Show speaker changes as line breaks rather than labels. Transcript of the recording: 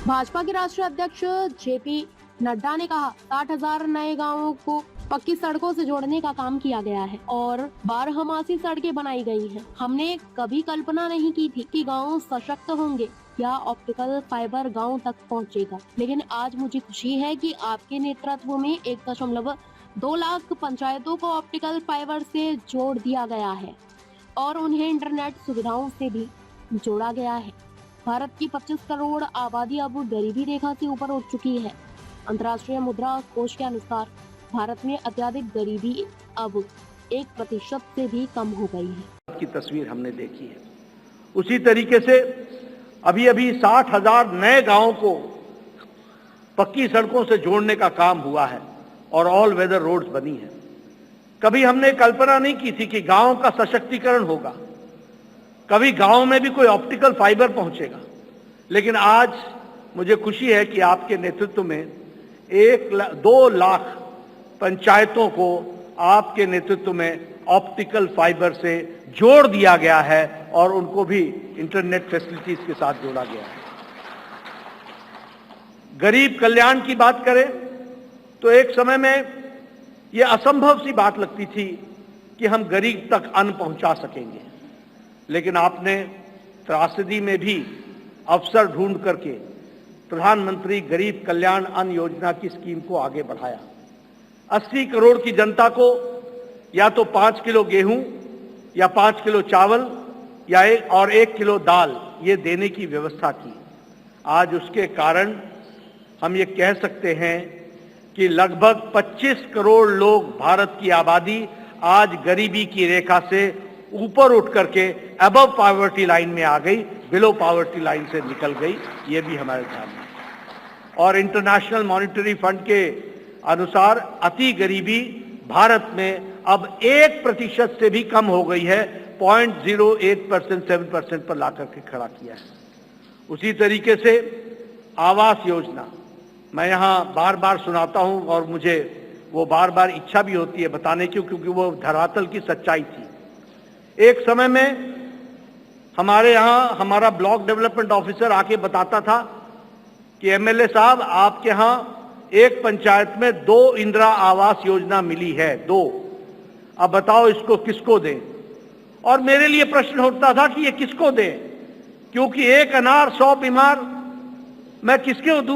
भाजपा के राष्ट्रीय अध्यक्ष जेपी नड्डा ने कहा 60,000 नए गांवों को पक्की सड़कों से जोड़ने का काम किया गया है और बारहमासी सड़कें बनाई गई हैं। हमने कभी कल्पना नहीं की थी कि गांव सशक्त होंगे या ऑप्टिकल फाइबर गांव तक पहुंचेगा, लेकिन आज मुझे खुशी है कि आपके नेतृत्व में 1.2 लाख पंचायतों को ऑप्टिकल फाइबर से जोड़ दिया गया है और उन्हें इंटरनेट सुविधाओं से भी जोड़ा गया है। भारत की 25 करोड़ आबादी अब गरीबी रेखा से ऊपर उठ चुकी है। अंतर्राष्ट्रीय मुद्रा कोष के अनुसार भारत में अत्यधिक गरीबी अब 1% से भी कम हो गई है।
की तस्वीर हमने देखी है। उसी तरीके से अभी 60,000 नए गांवों को पक्की सड़कों से जोड़ने का काम हुआ है और ऑल वेदर रोड्स बनी है। कभी हमने कल्पना नहीं की थी कि गांव का सशक्तिकरण होगा, कभी गांव में भी कोई ऑप्टिकल फाइबर पहुंचेगा, लेकिन आज मुझे खुशी है कि आपके नेतृत्व में 2 लाख पंचायतों को आपके नेतृत्व में ऑप्टिकल फाइबर से जोड़ दिया गया है और उनको भी इंटरनेट फैसिलिटीज के साथ जोड़ा गया है। गरीब कल्याण की बात करें तो एक समय में यह असंभव सी बात लगती थी कि हम गरीब तक अन्न पहुंचा सकेंगे, लेकिन आपने त्रासदी में भी अवसर ढूंढ करके प्रधानमंत्री गरीब कल्याण अन्न योजना की स्कीम को आगे बढ़ाया। 80 करोड़ की जनता को या तो 5 किलो गेहूं या 5 किलो चावल या 1 किलो दाल ये देने की व्यवस्था की। आज उसके कारण हम ये कह सकते हैं कि लगभग 25 करोड़ लोग, भारत की आबादी आज गरीबी की रेखा से ऊपर उठ करके अबव पॉवर्टी लाइन में आ गई, बिलो पॉवर्टी लाइन से निकल गई। ये भी हमारे ध्यान में। और इंटरनेशनल मॉनिटरी फंड के अनुसार अति गरीबी भारत में अब 1% से भी कम हो गई है, 0.08% 7% पर लाकर के खड़ा किया है। उसी तरीके से आवास योजना मैं यहां बार बार सुनाता हूं और मुझे वो बार बार इच्छा भी होती है बताने की, क्योंकि वो धरातल की सच्चाई थी। एक समय में हमारे यहां हमारा ब्लॉक डेवलपमेंट ऑफिसर आके बताता था कि एमएलए साहब आपके यहां एक पंचायत में 2 इंदिरा आवास योजना मिली है, 2। अब बताओ इसको किसको दें? और मेरे लिए प्रश्न होता था कि ये किसको दें, क्योंकि एक अनार 100 बीमार, मैं किसके दूं?